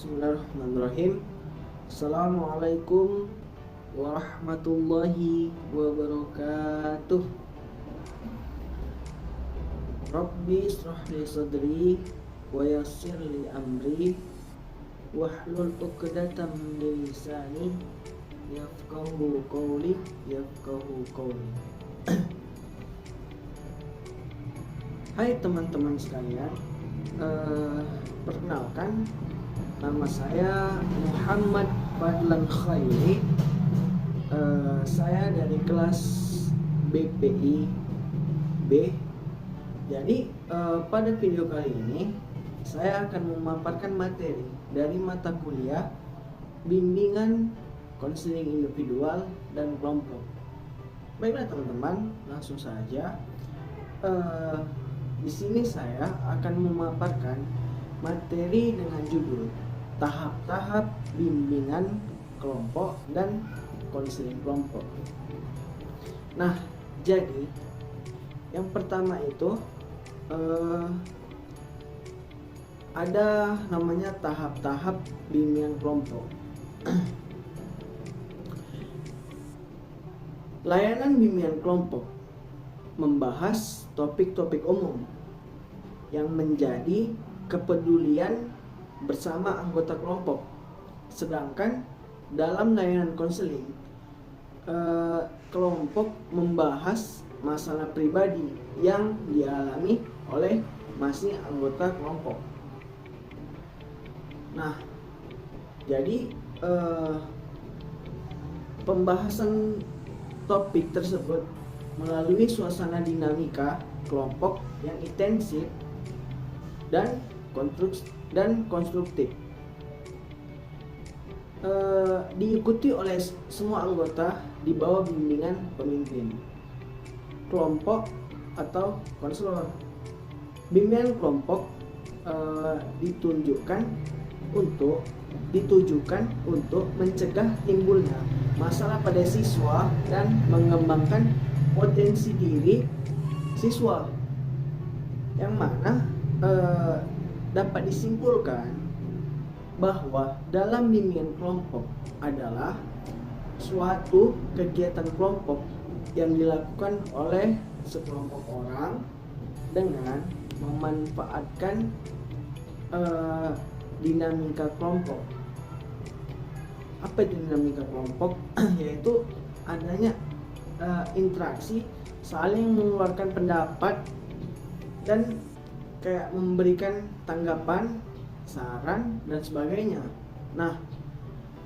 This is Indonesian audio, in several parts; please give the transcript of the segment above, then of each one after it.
Bismillahirrahmanirrahim. Assalamualaikum warahmatullahi wabarakatuh. Rabbi israh li sadri wa yassir li amri wahlul 'uqdatam min lisani yafqahu qawli. Hai teman-teman sekalian, perkenalkan, nama saya Muhammad Fadlan Khairi. Saya dari kelas BPI B. Jadi pada video kali ini saya akan memaparkan materi dari mata kuliah bimbingan konseling individual dan kelompok. Baiklah teman-teman, langsung saja. Di sini saya akan memaparkan materi dengan judul tahap-tahap bimbingan kelompok dan konseling kelompok. Nah, jadi yang pertama itu ada namanya tahap-tahap bimbingan kelompok. Layanan bimbingan kelompok membahas topik-topik umum yang menjadi kepedulian bersama anggota kelompok. Sedangkan dalam layanan konseling, kelompok membahas masalah pribadi yang dialami oleh masing anggota kelompok. Nah, jadi pembahasan topik tersebut melalui suasana dinamika kelompok yang intensif dan konstruktif, diikuti oleh semua anggota di bawah bimbingan pemimpin kelompok atau konselor. Bimbingan kelompok ditujukan untuk mencegah timbulnya masalah pada siswa dan mengembangkan potensi diri siswa, yang mana dapat disimpulkan bahwa dalam bimbingan kelompok adalah suatu kegiatan kelompok yang dilakukan oleh sekelompok orang dengan memanfaatkan dinamika kelompok. Apa itu dinamika kelompok? Yaitu adanya interaksi, saling mengeluarkan pendapat dan kayak memberikan tanggapan, saran dan sebagainya. Nah,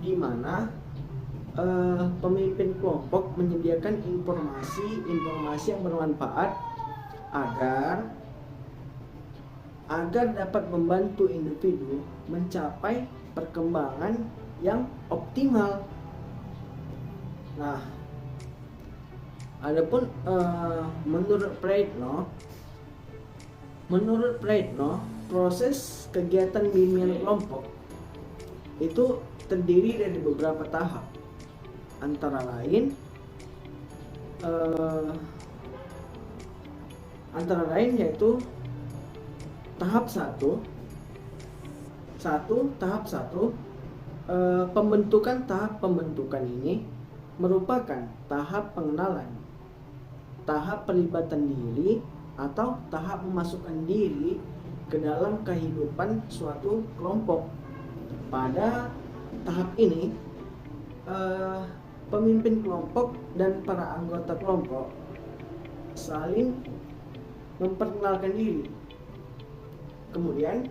di mana pemimpin kelompok menyediakan informasi yang bermanfaat agar dapat membantu individu mencapai perkembangan yang optimal. Nah, adapun menurut Praetno, proses kegiatan bimbingan kelompok itu terdiri dari beberapa tahap, antara lain yaitu tahap 1. Tahap pembentukan ini merupakan tahap pengenalan, tahap pelibatan diri atau tahap memasukkan diri ke dalam kehidupan suatu kelompok. Pada tahap ini, pemimpin kelompok dan para anggota kelompok saling memperkenalkan diri. Kemudian,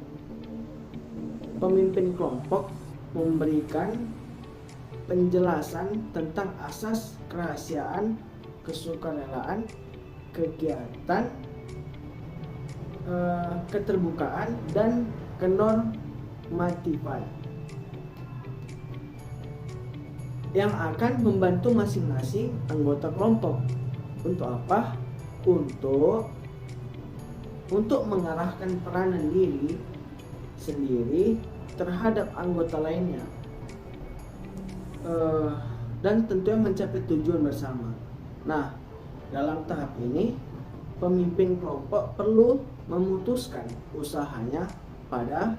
pemimpin kelompok memberikan penjelasan tentang asas kerahasiaan, kesukarelaan, kegiatan, keterbukaan, dan kenormatifan yang akan membantu masing-masing anggota kelompok. Untuk apa? Untuk mengarahkan peranan diri sendiri terhadap anggota lainnya, dan tentunya mencapai tujuan bersama. Nah, dalam tahap ini pemimpin kelompok perlu memutuskan usahanya pada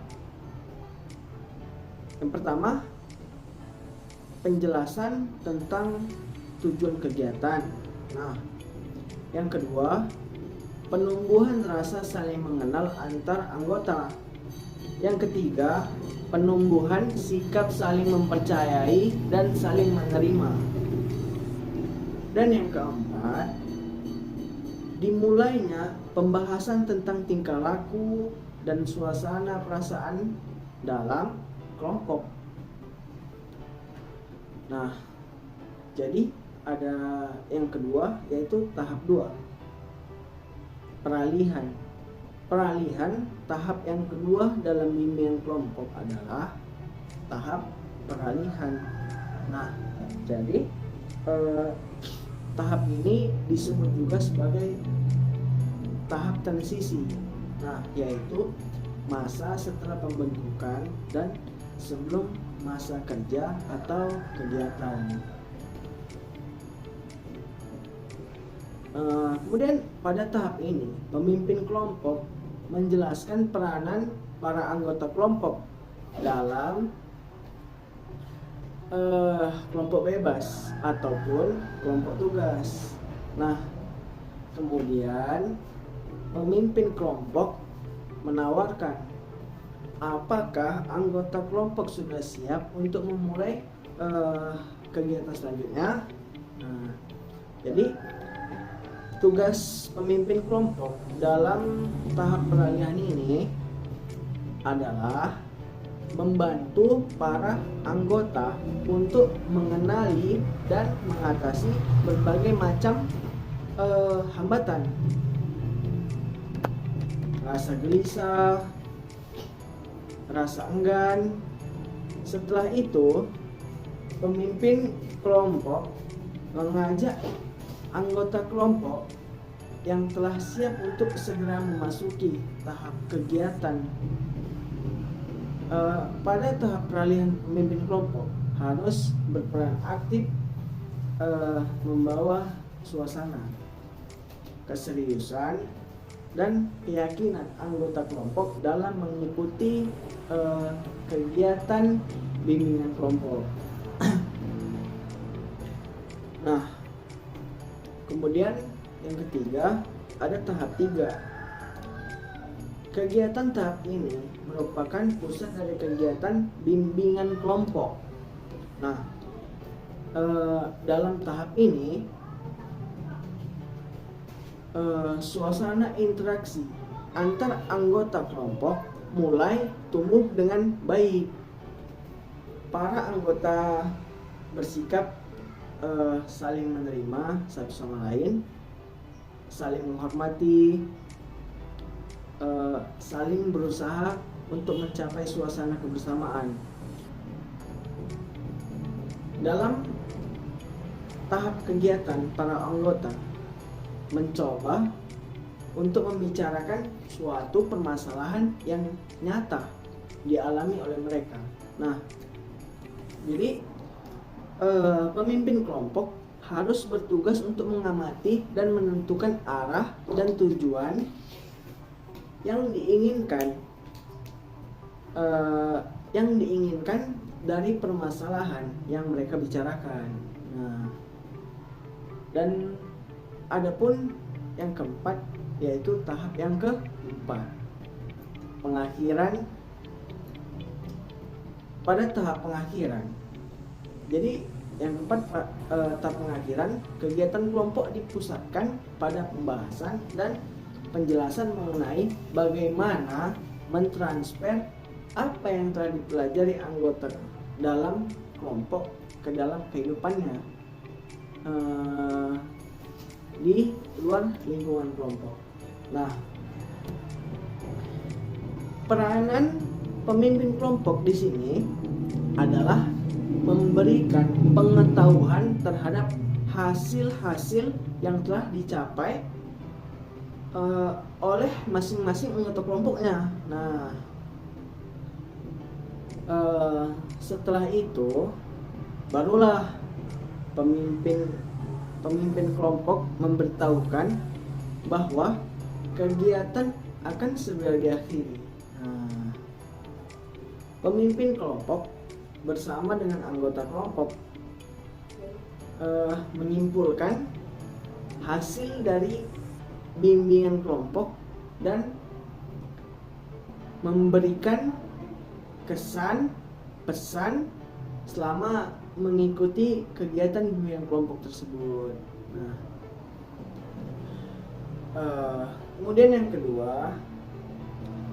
Yang pertama, penjelasan tentang tujuan kegiatan. Nah, yang kedua, penumbuhan rasa saling mengenal antar anggota. Yang ketiga, penumbuhan sikap saling mempercayai dan saling menerima. Dan yang keempat, dimulainya pembahasan tentang tingkah laku dan suasana perasaan dalam kelompok. Nah, jadi ada yang kedua, yaitu tahap 2, peralihan. Peralihan tahap yang kedua dalam bimbingan kelompok adalah tahap peralihan. Nah, jadi tahap ini disebut juga sebagai tahap transisi. Nah, yaitu masa setelah pembentukan dan sebelum masa kerja atau kegiatan. Kemudian pada tahap ini, pemimpin kelompok menjelaskan peranan para anggota kelompok dalam kelompok bebas ataupun kelompok tugas. Nah, kemudian pemimpin kelompok menawarkan apakah anggota kelompok sudah siap untuk memulai kegiatan selanjutnya. Nah, jadi tugas pemimpin kelompok dalam tahap peralihan ini adalah membantu para anggota untuk mengenali dan mengatasi berbagai macam hambatan, rasa gelisah, rasa enggan. Setelah itu, pemimpin kelompok mengajak anggota kelompok yang telah siap untuk segera memasuki tahap kegiatan. Pada tahap peralihan, pemimpin kelompok harus berperan aktif membawa suasana keseriusan dan keyakinan anggota kelompok dalam mengikuti kegiatan bimbingan kelompok. Nah, kemudian yang ketiga, ada tahap 3. Kegiatan tahap ini merupakan pusat dari kegiatan bimbingan kelompok. Nah, dalam tahap ini suasana interaksi antar anggota kelompok mulai tumbuh dengan baik. Para anggota bersikap saling menerima satu sama lain, saling menghormati, saling berusaha untuk mencapai suasana kebersamaan. Dalam tahap kegiatan, para anggota mencoba untuk membicarakan suatu permasalahan yang nyata dialami oleh mereka. Nah, jadi pemimpin kelompok harus bertugas untuk mengamati dan menentukan arah dan tujuan yang diinginkan dari permasalahan yang mereka bicarakan. Nah, dan adapun yang keempat, yaitu tahap yang keempat, pengakhiran. Pada tahap pengakhiran, jadi yang keempat, tahap pengakhiran, kegiatan kelompok dipusatkan pada pembahasan dan penjelasan mengenai bagaimana mentransfer apa yang telah dipelajari anggota dalam kelompok ke dalam kehidupannya di luar lingkungan kelompok. Nah, peranan pemimpin kelompok di sini adalah memberikan pengetahuan terhadap hasil-hasil yang telah dicapai oleh masing-masing anggota kelompoknya. Nah, setelah itu barulah pemimpin kelompok memberitahukan bahwa kegiatan akan segera diakhiri. Nah, pemimpin kelompok bersama dengan anggota kelompok menyimpulkan hasil dari bimbingan kelompok dan memberikan kesan pesan selama mengikuti kegiatan bimbingan kelompok tersebut. Nah, kemudian yang kedua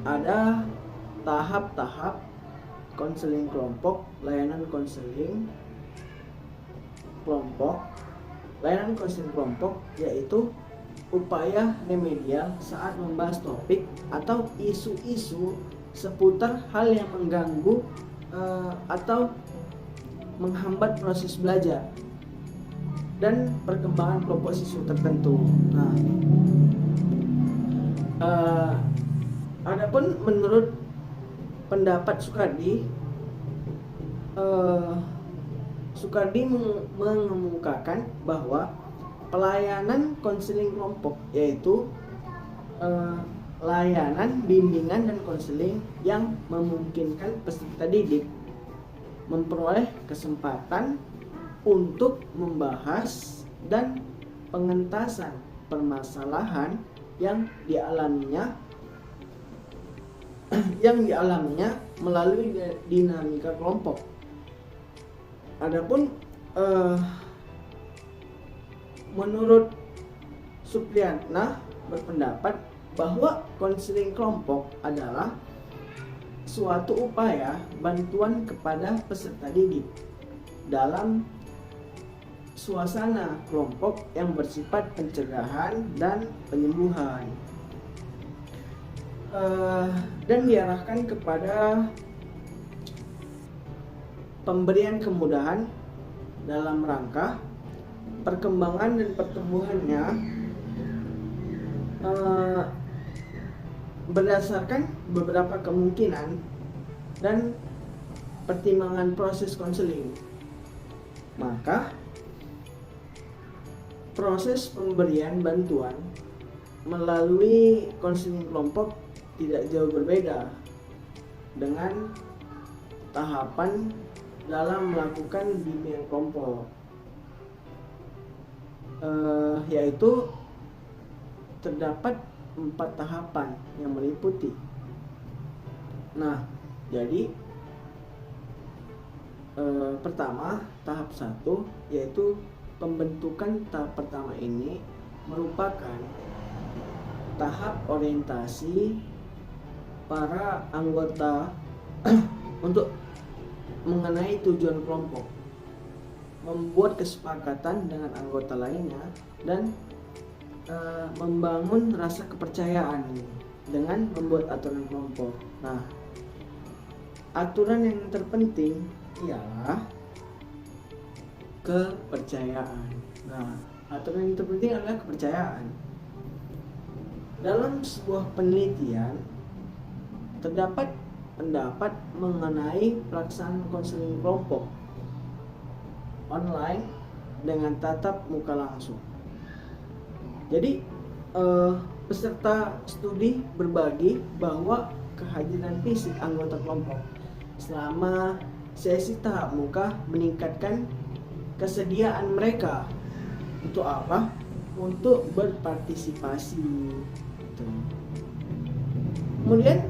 ada tahap-tahap konseling kelompok, layanan konseling kelompok. Layanan konseling kelompok yaitu upaya remedial saat membahas topik atau isu-isu seputar hal yang mengganggu atau menghambat proses belajar dan perkembangan kelompok siswa tertentu. Nah, adapun menurut pendapat Soekardi, Soekardi mengemukakan bahwa pelayanan konseling kelompok yaitu layanan bimbingan dan konseling yang memungkinkan peserta didik memperoleh kesempatan untuk membahas dan pengentasan permasalahan yang dialaminya melalui dinamika kelompok. Adapun menurut Supriyatna berpendapat bahwa konseling kelompok adalah suatu upaya bantuan kepada peserta didik dalam suasana kelompok yang bersifat pencegahan dan penyembuhan, dan diarahkan kepada pemberian kemudahan dalam rangka perkembangan dan pertumbuhannya berdasarkan beberapa kemungkinan dan pertimbangan proses konseling. Maka proses pemberian bantuan melalui konseling kelompok tidak jauh berbeda dengan tahapan dalam melakukan bimbingan kelompok, yaitu terdapat 4 tahapan yang meliputi. Nah, jadi pertama, tahap 1 yaitu pembentukan. Tahap pertama ini merupakan tahap orientasi para anggota untuk mengenai tujuan kelompok, membuat kesepakatan dengan anggota lainnya, dan membangun rasa kepercayaan dengan membuat aturan kelompok. Nah, aturan yang terpenting ialah kepercayaan. Nah, aturan yang terpenting adalah kepercayaan. Dalam sebuah penelitian terdapat pendapat mengenai pelaksanaan konseling kelompok online dengan tatap muka langsung. Jadi peserta studi berbagi bahwa kehadiran fisik anggota kelompok selama sesi tahap muka meningkatkan kesediaan mereka untuk apa? Untuk berpartisipasi. Kemudian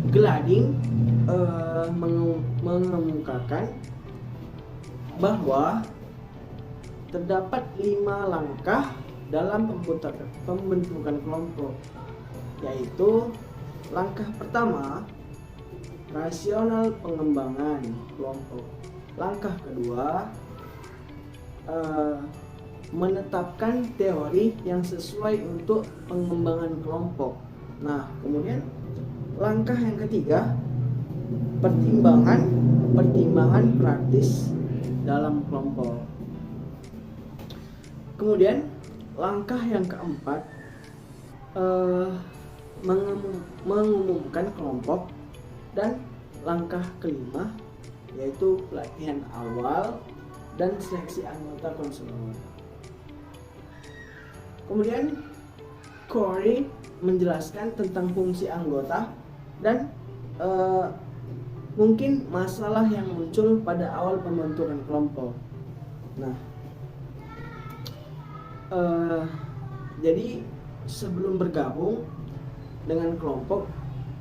Glading mengemukakan bahwa terdapat 5 langkah dalam pembentukan kelompok, yaitu langkah pertama, rasional pengembangan kelompok. Langkah kedua, menetapkan teori yang sesuai untuk pengembangan kelompok. Nah, kemudian langkah yang ketiga, pertimbangan praktis dalam kelompok. Kemudian langkah yang keempat, mengumumkan kelompok, dan langkah kelima yaitu pelatihan awal dan seleksi anggota konselor. Kemudian Corey menjelaskan tentang fungsi anggota dan mungkin masalah yang muncul pada awal pembentukan kelompok. Nah, jadi sebelum bergabung dengan kelompok,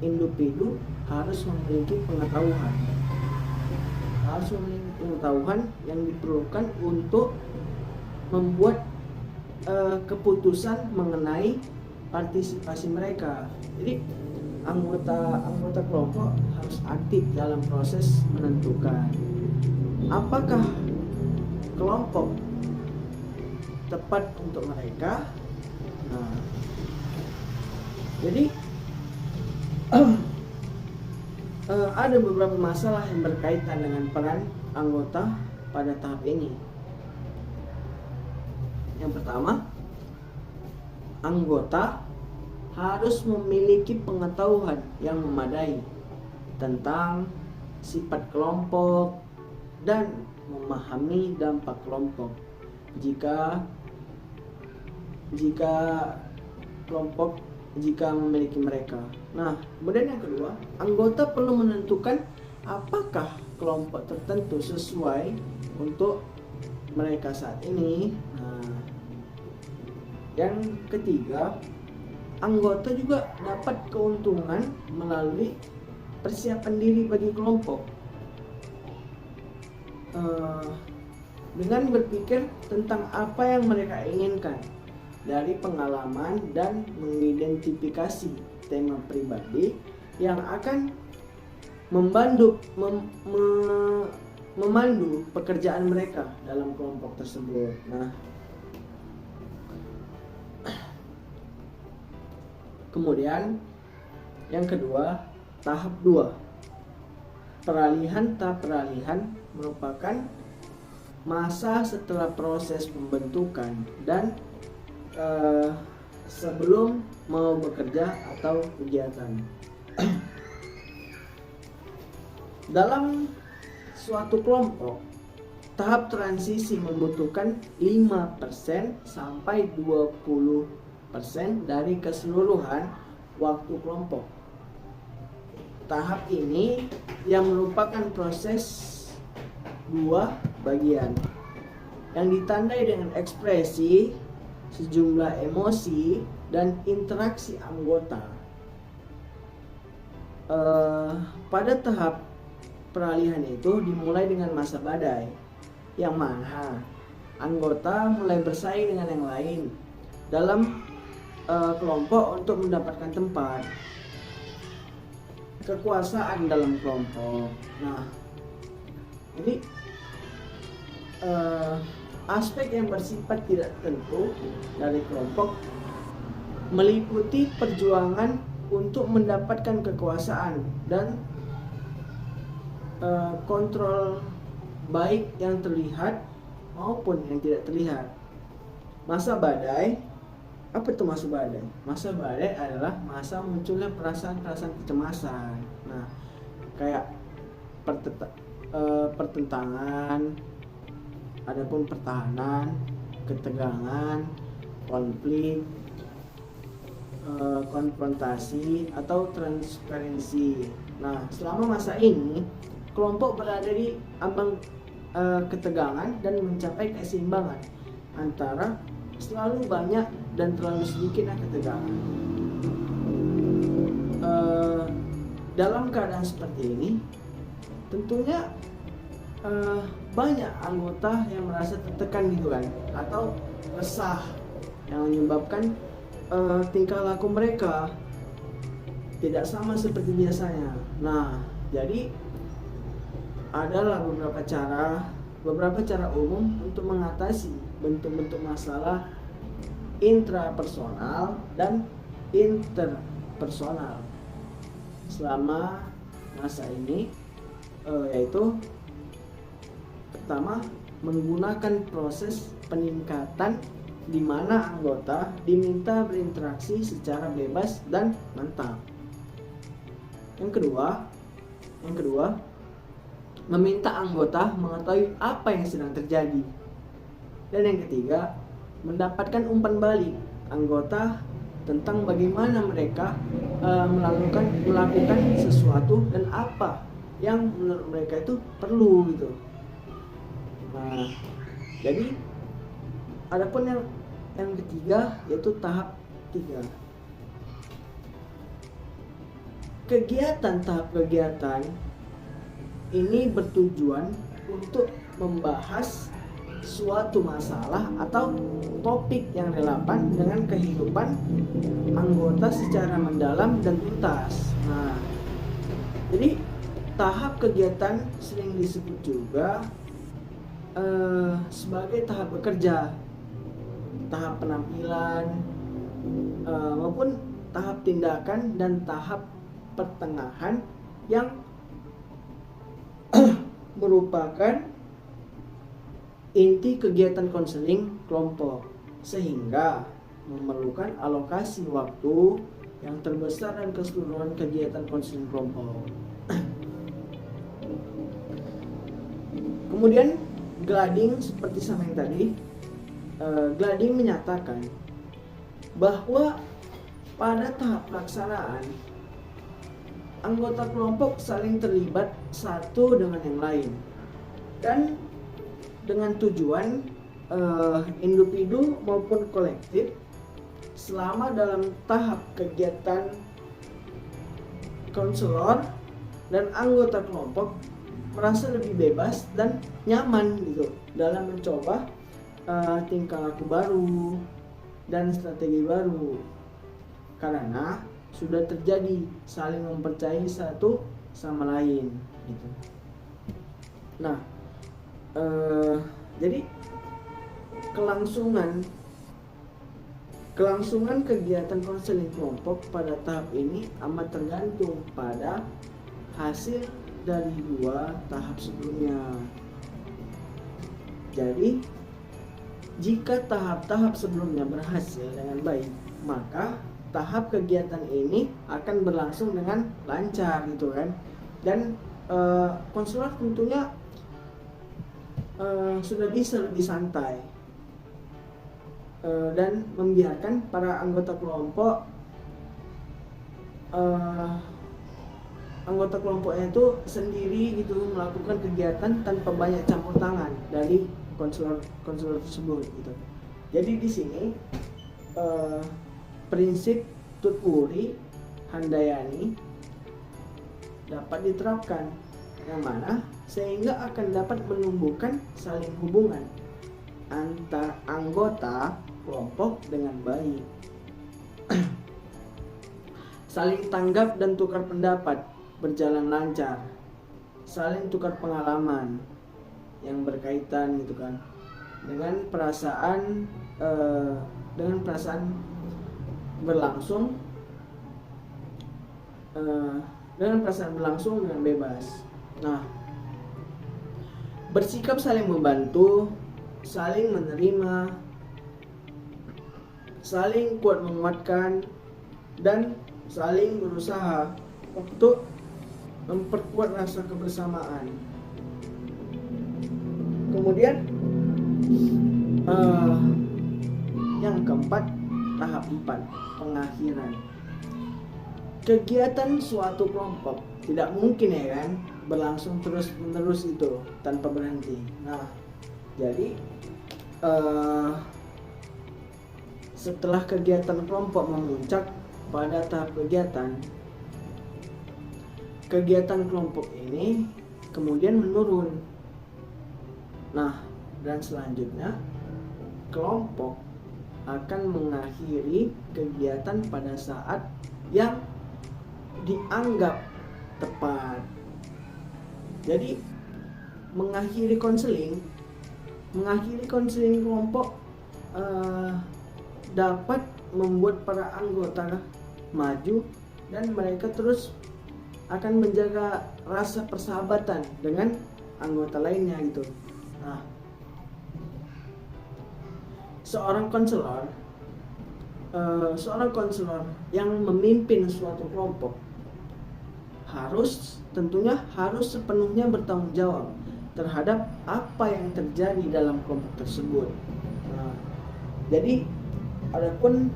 individu harus memiliki pengetahuan yang diperlukan untuk membuat keputusan mengenai partisipasi mereka. Jadi anggota kelompok harus aktif dalam proses menentukan apakah kelompok tepat untuk mereka. Nah, jadi ada beberapa masalah yang berkaitan dengan peran anggota pada tahap ini. Yang pertama, anggota harus memiliki pengetahuan yang memadai tentang sifat kelompok dan memahami dampak kelompok jika memiliki mereka. Nah, kemudian yang kedua, anggota perlu menentukan apakah kelompok tertentu sesuai untuk mereka saat ini. Nah, yang ketiga, anggota juga dapat keuntungan melalui persiapan diri bagi kelompok dengan berpikir tentang apa yang mereka inginkan dari pengalaman dan mengidentifikasi tema pribadi yang akan memandu pekerjaan mereka dalam kelompok tersebut. Nah, kemudian yang kedua, tahap 2. Tahap peralihan merupakan masa setelah proses pembentukan dan sebelum mau bekerja atau kegiatan. Dalam suatu kelompok, tahap transisi membutuhkan 5% sampai 20% dari keseluruhan waktu kelompok. Tahap ini yang merupakan proses 2 bagian yang ditandai dengan ekspresi, sejumlah emosi, dan interaksi anggota. Pada tahap peralihan itu dimulai dengan masa badai, yang mana anggota mulai bersaing dengan yang lain dalam kelompok untuk mendapatkan tempat, kekuasaan dalam kelompok. Nah, ini aspek yang bersifat tidak tentu dari kelompok meliputi perjuangan untuk mendapatkan kekuasaan dan kontrol baik yang terlihat maupun yang tidak terlihat. Masa badai, apa itu masa badai? Masa badai adalah masa munculnya perasaan-perasaan kecemasan. Nah, kayak pertentangan, adapun pertahanan, ketegangan, konflik, konfrontasi, atau transparansi. Nah, selama masa ini kelompok berada di ambang ketegangan dan mencapai keseimbangan antara selalu banyak dan terlalu sedikit ketegangan. Dalam keadaan seperti ini, tentunya banyak anggota yang merasa tertekan gitu kan, atau resah, yang menyebabkan tingkah laku mereka tidak sama seperti biasanya. Nah, jadi adalah beberapa cara umum untuk mengatasi bentuk-bentuk masalah intrapersonal dan interpersonal selama masa ini, yaitu pertama, menggunakan proses peningkatan di mana anggota diminta berinteraksi secara bebas dan mantap. Yang kedua, meminta anggota mengetahui apa yang sedang terjadi. Dan yang ketiga, mendapatkan umpan balik anggota tentang bagaimana mereka melakukan sesuatu dan apa yang menurut mereka itu perlu gitu. Nah, jadi adapun yang ketiga yaitu tahap 3. Tahap kegiatan ini bertujuan untuk membahas suatu masalah atau topik yang relevan dengan kehidupan anggota secara mendalam dan tuntas. Nah, jadi tahap kegiatan sering disebut juga sebagai tahap bekerja, tahap penampilan, maupun tahap tindakan dan tahap pertengahan yang merupakan inti kegiatan konseling kelompok, sehingga memerlukan alokasi waktu yang terbesar dan keseluruhan kegiatan konseling kelompok. Kemudian Glading, seperti sama yang tadi, Glading menyatakan bahwa pada tahap pelaksanaan anggota kelompok saling terlibat satu dengan yang lain dan dengan tujuan individu maupun kolektif selama dalam tahap kegiatan konselor dan anggota kelompok merasa lebih bebas dan nyaman gitu dalam mencoba tingkah laku baru dan strategi baru karena sudah terjadi saling mempercayai satu sama lain gitu. Nah, jadi kelangsungan kegiatan konseling kelompok pada tahap ini amat tergantung pada hasil dari 2 tahap sebelumnya. Jadi jika tahap-tahap sebelumnya berhasil dengan baik, maka tahap kegiatan ini akan berlangsung dengan lancar gitu kan. Dan konselor tentunya sudah bisa lebih santai dan membiarkan para anggota kelompoknya itu sendiri gitu melakukan kegiatan tanpa banyak campur tangan dari konselor tersebut gitu. Jadi di sini prinsip Tutwuri Handayani dapat diterapkan, yang mana sehingga akan dapat menumbuhkan saling hubungan antar anggota kelompok dengan baik. Saling tanggap dan tukar pendapat berjalan lancar, saling tukar pengalaman yang berkaitan gitu kan dengan perasaan berlangsung dengan bebas. Nah, bersikap saling membantu, saling menerima, saling kuat menguatkan, dan saling berusaha untuk memperkuat rasa kebersamaan. Kemudian yang keempat, tahap 4, pengakhiran. Kegiatan suatu kelompok tidak mungkin ya kan berlangsung terus menerus itu tanpa berhenti. Nah, jadi setelah kegiatan kelompok memuncak pada tahap kegiatan kelompok ini kemudian menurun. Nah, dan selanjutnya kelompok akan mengakhiri kegiatan pada saat yang dianggap tepat. Jadi mengakhiri konseling kelompok dapat membuat para anggota maju dan mereka terus akan menjaga rasa persahabatan dengan anggota lainnya gitu. Nah, seorang konselor yang memimpin suatu kelompok tentunya harus sepenuhnya bertanggung jawab terhadap apa yang terjadi dalam kelompok tersebut. Nah, jadi adapun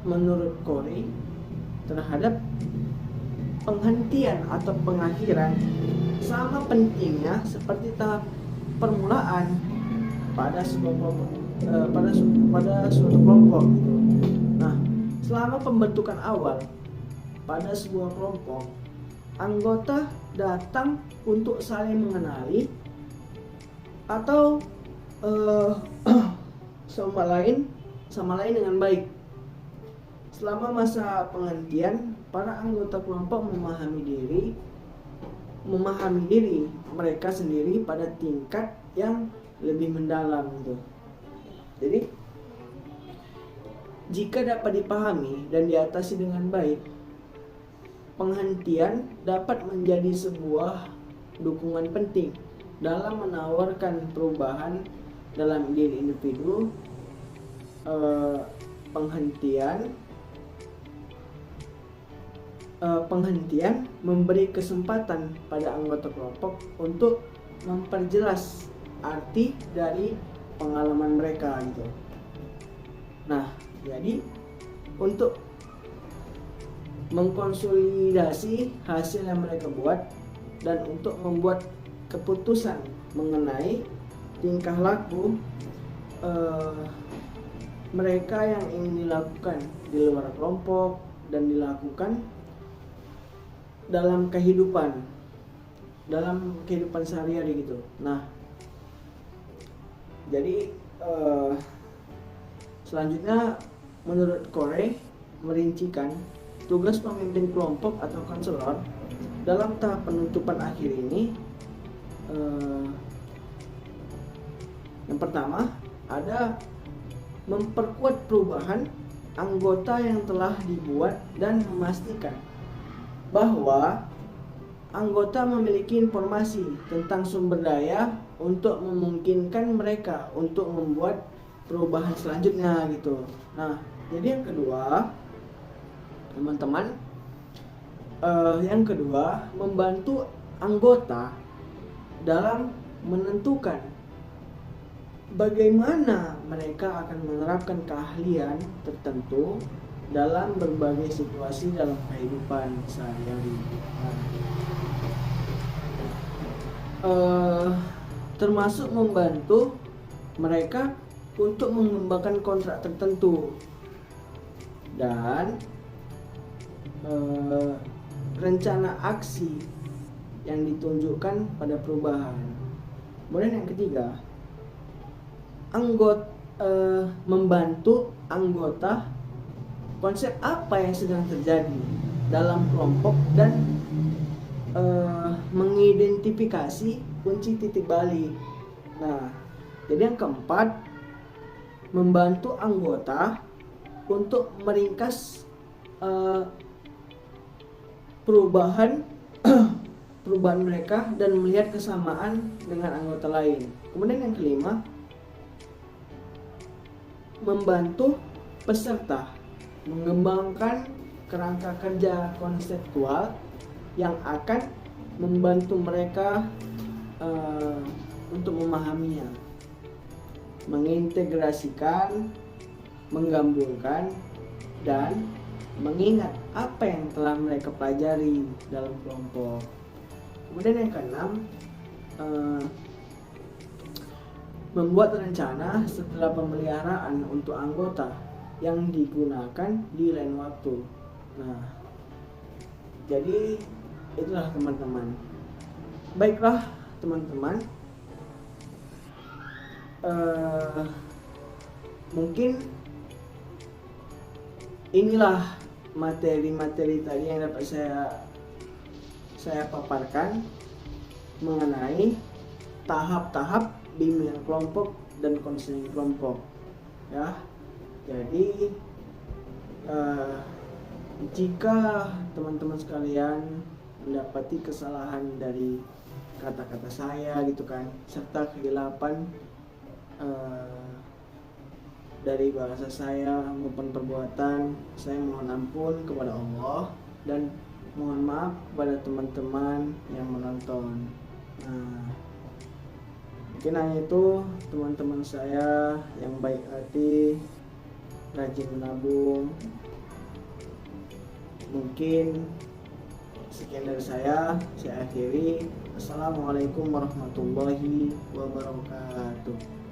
menurut Corey terhadap penghentian atau pengakhiran sama pentingnya seperti tahap permulaan pada sebuah kelompok, pada suatu kelompok gitu. Nah, selama pembentukan awal pada sebuah kelompok, anggota datang untuk saling mengenali atau sama lain dengan baik. Selama masa penghentian, para anggota kelompok memahami diri mereka sendiri pada tingkat yang lebih mendalam gitu. Jadi jika dapat dipahami dan diatasi dengan baik, penghentian dapat menjadi sebuah dukungan penting dalam menawarkan perubahan dalam diri individu. Penghentian memberi kesempatan pada anggota kelompok untuk memperjelas arti dari pengalaman mereka gitu. Nah, jadi untuk mengkonsolidasi hasil yang mereka buat dan untuk membuat keputusan mengenai tingkah laku mereka yang ingin dilakukan di luar kelompok dan dilakukan dalam kehidupan sehari-hari gitu. Nah, jadi selanjutnya menurut Corey merincikan tugas pemimpin kelompok atau konselor dalam tahap penutupan akhir ini. Yang pertama ada memperkuat perubahan anggota yang telah dibuat dan memastikan bahwa anggota memiliki informasi tentang sumber daya untuk memungkinkan mereka untuk membuat perubahan selanjutnya gitu. Nah, jadi yang kedua, teman-teman, membantu anggota dalam menentukan bagaimana mereka akan menerapkan keahlian tertentu dalam berbagai situasi dalam kehidupan sehari-hari. Termasuk membantu mereka untuk mengembangkan kontrak tertentu dan rencana aksi yang ditunjukkan pada perubahan. Kemudian yang ketiga, membantu anggota konsep apa yang sedang terjadi dalam kelompok dan mengidentifikasi kunci titik balik. Nah, jadi yang keempat, membantu anggota untuk meringkas perubahan mereka dan melihat kesamaan dengan anggota lain. Kemudian yang kelima, membantu peserta mengembangkan kerangka kerja konseptual yang akan membantu mereka untuk memahaminya, mengintegrasikan, menggabungkan, dan mengingat apa yang telah mereka pelajari dalam kelompok. Kemudian yang keenam, membuat rencana setelah pemeliharaan untuk anggota yang digunakan di lain waktu. Nah, jadi itulah teman-teman. Baiklah teman-teman, mungkin inilah materi-materi tadi yang dapat saya paparkan mengenai tahap-tahap bimbingan kelompok dan konseling kelompok, ya. Jadi jika teman-teman sekalian mendapati kesalahan dari kata-kata saya gitu kan, serta kehilapan dari bahasa saya maupun perbuatan, saya mohon ampun kepada Allah dan mohon maaf kepada teman-teman yang menonton. Nah, mungkin hanya itu teman-teman saya yang baik hati, rajin menabung. Mungkin Sekian dari saya akhiri. Assalamualaikum warahmatullahi wabarakatuh.